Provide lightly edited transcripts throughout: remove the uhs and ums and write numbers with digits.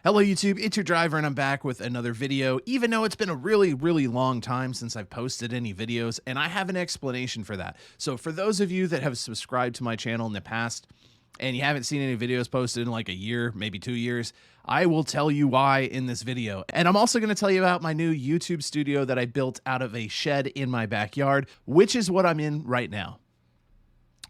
Hello YouTube, it's your driver and I'm back with another video, even though it's been a really long time since I've posted any videos, and I have an explanation for that. So for those of you that have subscribed to my channel in the past and you haven't seen any videos posted in like a year, maybe 2 years, I will tell you why in this video. And I'm also going to tell you about my new YouTube studio that I built out of a shed in my backyard, which is what I'm in right now.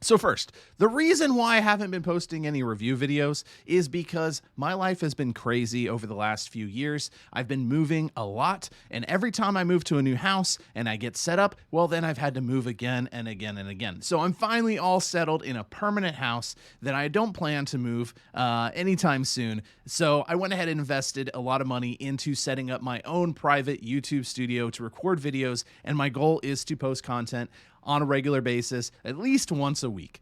So first, the reason why I haven't been posting any review videos is because my life has been crazy over the last few years. I've been moving a lot, and every time I move to a new house and I get set up, well, then I've had to move again and again and again. So I'm finally all settled in a permanent house that I don't plan to move anytime soon. So I went ahead and invested a lot of money into setting up my own private YouTube studio to record videos, and my goal is to post content on a regular basis, at least once a week.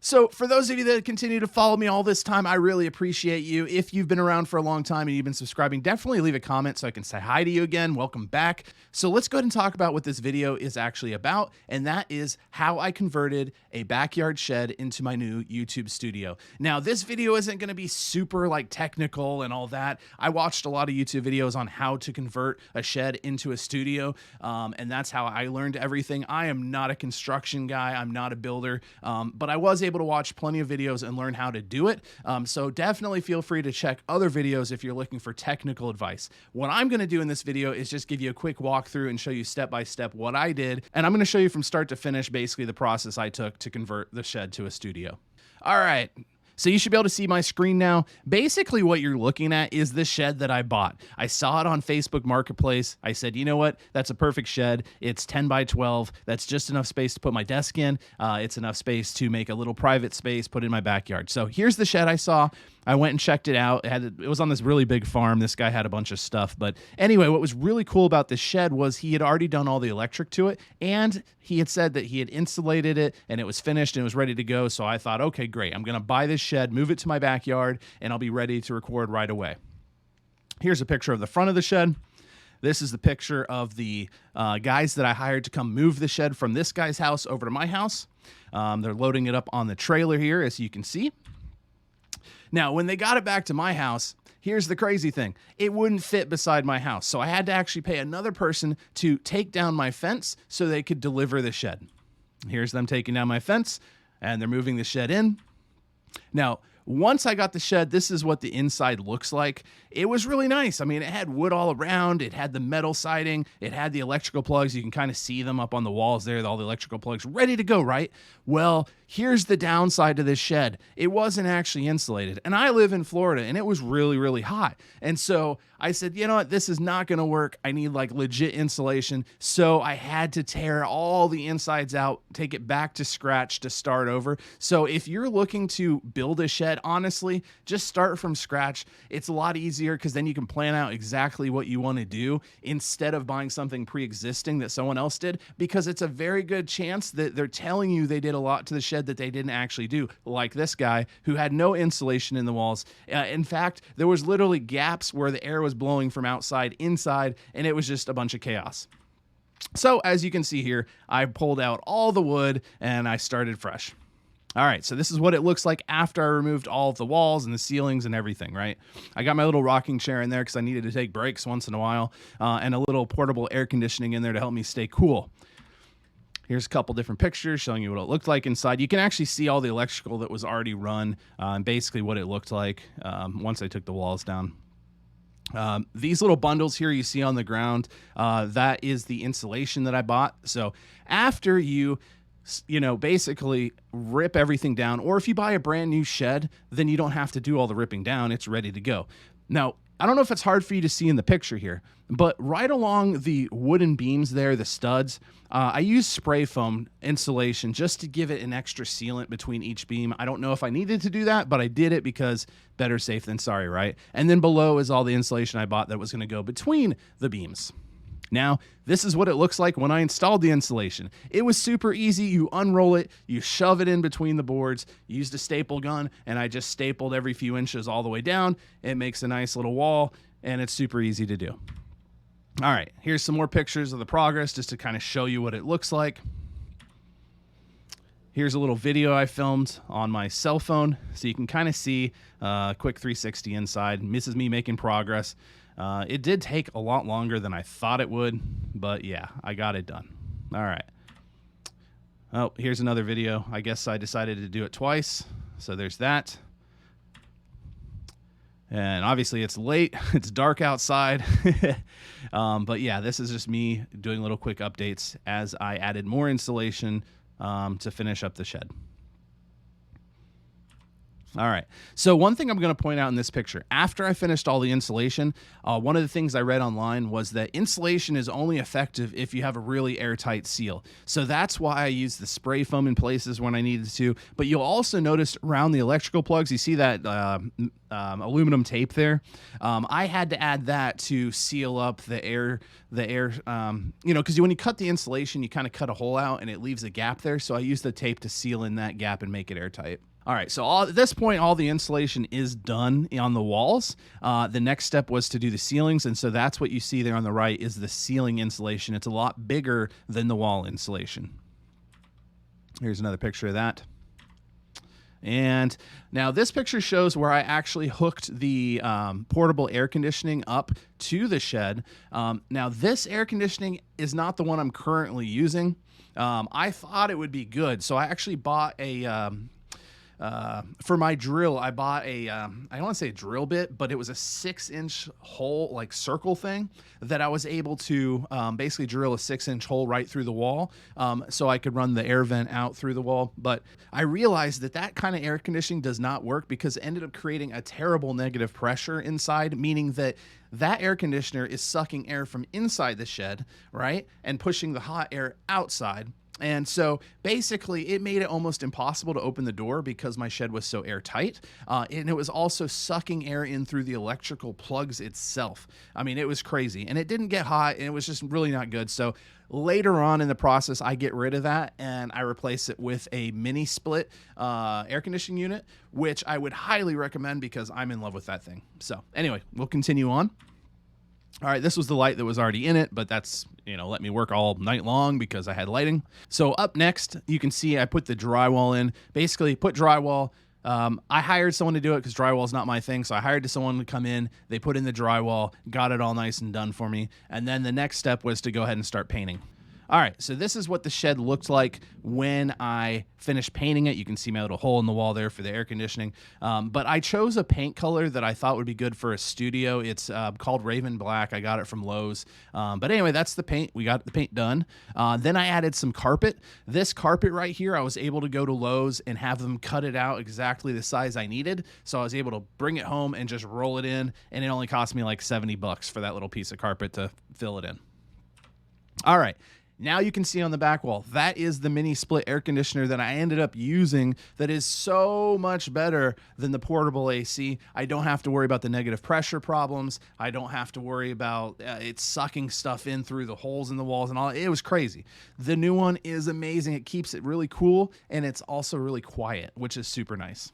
So for those of you that continue to follow me all this time, I really appreciate you. If you've been around for a long time and you've been subscribing, definitely leave a comment so I can say hi to you again. Welcome back. So let's go ahead and talk about what this video is actually about, and that is how I converted a backyard shed into my new YouTube studio. Now, this video isn't going to be super like technical and all that. I watched a lot of YouTube videos on how to convert a shed into a studio, and that's how I learned everything. I am not a construction guy. I'm not a builder, but I was able to watch plenty of videos and learn how to do it. So definitely feel free to check other videos if you're looking for technical advice. What I'm going to do in this video is just give you a quick walkthrough and show you step by step what I did. And I'm going to show you from start to finish basically the process I took to convert the shed to a studio. All right. So you should be able to see my screen now. Basically what you're looking at is the shed that I bought. I saw it on Facebook Marketplace. I said, you know what? That's a perfect shed. It's 10 by 12. That's just enough space to put my desk in. It's enough space to make a little private space, put in my backyard. So here's the shed I saw. I went and checked it out. It was on this really big farm. This guy had a bunch of stuff. But anyway, what was really cool about this shed was he had already done all the electric to it, and he had said that he had insulated it and it was finished and it was ready to go. So I thought, okay, great. I'm going to buy this shed, move it to my backyard, and I'll be ready to record right away. Here's a picture of the front of the shed. This is the picture of the guys that I hired to come move the shed from this guy's house over to my house. They're loading it up on the trailer here, as you can see. Now, when they got it back to my house, here's the crazy thing. It wouldn't fit beside my house. So I had to actually pay another person to take down my fence so they could deliver the shed. Here's them taking down my fence, and they're moving the shed in. Now, once I got the shed, this is what the inside looks like. It was really nice. I mean, it had wood all around. It had the metal siding. It had the electrical plugs. You can kind of see them up on the walls there, all the electrical plugs ready to go, right? Well, here's the downside to this shed. It wasn't actually insulated. And I live in Florida, and it was really hot. And so I said, you know what? This is not going to work. I need like legit insulation. So I had to tear all the insides out, take it back to scratch to start over. So if you're looking to build a shed, honestly, just start from scratch. It's a lot easier because then you can plan out exactly what you want to do instead of buying something pre-existing that someone else did, because it's a very good chance that they're telling you they did a lot to the shed that they didn't actually do, like this guy who had no insulation in the walls. In fact, there was literally gaps where the air was blowing from outside inside, and it was just a bunch of chaos. So as you can see here, I pulled out all the wood and I started fresh. All right, so this is what it looks like after I removed all of the walls and the ceilings and everything, right? I got my little rocking chair in there because I needed to take breaks once in a while, and a little portable air conditioning in there to help me stay cool. Here's a couple different pictures showing you what it looked like inside. You can actually see all the electrical that was already run, and basically what it looked like once I took the walls down. These little bundles here you see on the ground, that is the insulation that I bought. So after you basically rip everything down, or if you buy a brand new shed, then you don't have to do all the ripping down. It's ready to go. Now, I don't know if it's hard for you to see in the picture here, but right along the wooden beams there, the studs, I use spray foam insulation just to give it an extra sealant between each beam. I don't know if I needed to do that, but I did it because better safe than sorry, right? And then below is all the insulation I bought that was going to go between the beams. Now, this is what it looks like when I installed the insulation. It was super easy. You unroll it, you shove it in between the boards, you used a staple gun, and I just stapled every few inches all the way down. It makes a nice little wall, and it's super easy to do. All right, here's some more pictures of the progress just to kind of show you what it looks like. Here's a little video I filmed on my cell phone, so you can kind of see a quick 360 inside. This is me making progress. It did take a lot longer than I thought it would, but yeah, I got it done. All right. Oh, here's another video. I guess I decided to do it twice, so there's that. And obviously it's late, it's dark outside. But yeah, this is just me doing little quick updates as I added more insulation to finish up the shed. All right. So one thing I'm going to point out in this picture, after I finished all the insulation, one of the things I read online was that insulation is only effective if you have a really airtight seal. So that's why I use the spray foam in places when I needed to. But you'll also notice around the electrical plugs, you see that aluminum tape there. I had to add that to seal up the air, because when you cut the insulation, you kind of cut a hole out and it leaves a gap there. So I use the tape to seal in that gap and make it airtight. All right, so at this point, all the insulation is done on the walls. The next step was to do the ceilings, and so that's what you see there on the right is the ceiling insulation. It's a lot bigger than the wall insulation. Here's another picture of that. And now this picture shows where I actually hooked the portable air conditioning up to the shed. Now this air conditioning is not the one I'm currently using. I thought it would be good, so I actually bought a... for my drill, I bought a, I don't want to say a drill bit, but it was a 6-inch hole, like circle thing that I was able to basically drill a 6-inch hole right through the wall so I could run the air vent out through the wall. But I realized that that kind of air conditioning does not work because it ended up creating a terrible negative pressure inside, meaning that that air conditioner is sucking air from inside the shed, right, and pushing the hot air outside. And so basically it made it almost impossible to open the door because my shed was so airtight. And it was also sucking air in through the electrical plugs itself. I mean, it was crazy and it didn't get hot and it was just really not good. So later on in the process, I get rid of that and I replace it with a mini split air conditioning unit, which I would highly recommend because I'm in love with that thing. So anyway, we'll continue on. All right, this was the light that was already in it, but that's, let me work all night long because I had lighting. So up next, you can see I put the drywall in. Basically, put drywall. I hired someone to do it because drywall is not my thing. So I hired someone to come in. They put in the drywall, got it all nice and done for me. And then the next step was to go ahead and start painting. All right, so this is what the shed looked like when I finished painting it. You can see my little hole in the wall there for the air conditioning. But I chose a paint color that I thought would be good for a studio. It's called Raven Black. I got it from Lowe's. But anyway, that's the paint. We got the paint done. Then I added some carpet. This carpet right here, I was able to go to Lowe's and have them cut it out exactly the size I needed. So I was able to bring it home and just roll it in. And it only cost me like $70 for that little piece of carpet to fill it in. All right. Now you can see on the back wall, that is the mini split air conditioner that I ended up using that is so much better than the portable AC. I don't have to worry about the negative pressure problems. I don't have to worry about it sucking stuff in through the holes in the walls and all. It was crazy. The new one is amazing. It keeps it really cool and it's also really quiet, which is super nice.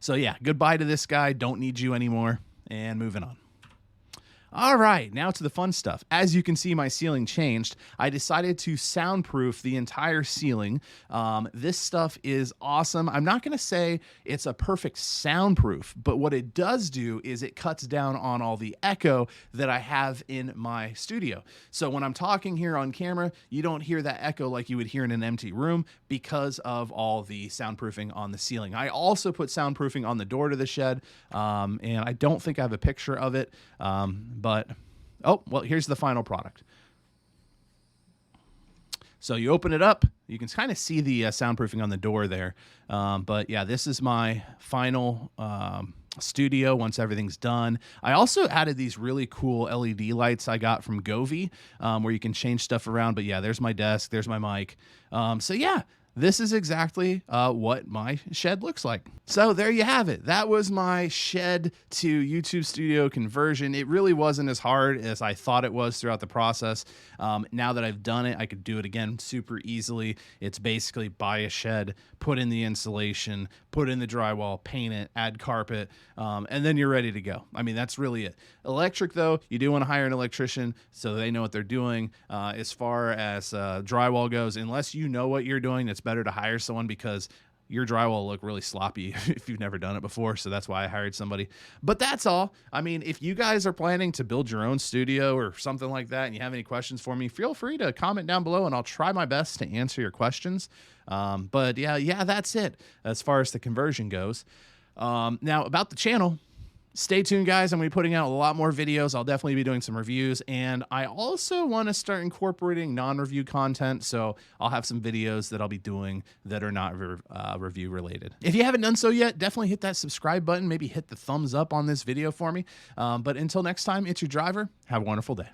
So yeah, goodbye to this guy. Don't need you anymore. And moving on. All right, now to the fun stuff. As you can see, my ceiling changed. I decided to soundproof the entire ceiling. This stuff is awesome. I'm not going to say it's a perfect soundproof, but what it does do is it cuts down on all the echo that I have in my studio. So when I'm talking here on camera, you don't hear that echo like you would hear in an empty room because of all the soundproofing on the ceiling. I also put soundproofing on the door to the shed, and I don't think I have a picture of it. But, oh, well, here's the final product. So you open it up, you can kind of see the soundproofing on the door there. But yeah, this is my final studio once everything's done. I also added these really cool LED lights I got from Govee, where you can change stuff around. But yeah, there's my desk, there's my mic. So yeah, this is exactly what my shed looks like. So there you have it. That was my shed to YouTube studio conversion. It really wasn't as hard as I thought it was throughout the process. Now that I've done it, I could do it again super easily. It's basically buy a shed, put in the insulation, put in the drywall, paint it, add carpet, and then you're ready to go. I mean, that's really it. Electric, though, you do want to hire an electrician so they know what they're doing. As far as drywall goes, unless you know what you're doing, it's better to hire someone because your drywall will look really sloppy if you've never done it before. So that's why I hired somebody. But that's all. I mean, if you guys are planning to build your own studio or something like that and you have any questions for me, feel free to comment down below and I'll try my best to answer your questions. But yeah, that's it as far as the conversion goes. Now about the channel, stay tuned, guys. I'm going to be putting out a lot more videos. I'll definitely be doing some reviews, and I also want to start incorporating non-review content, so I'll have some videos that I'll be doing that are not review related. If you haven't done so yet, definitely hit that subscribe button, maybe hit the thumbs up on this video for me. But until next time, it's your driver. Have a wonderful day.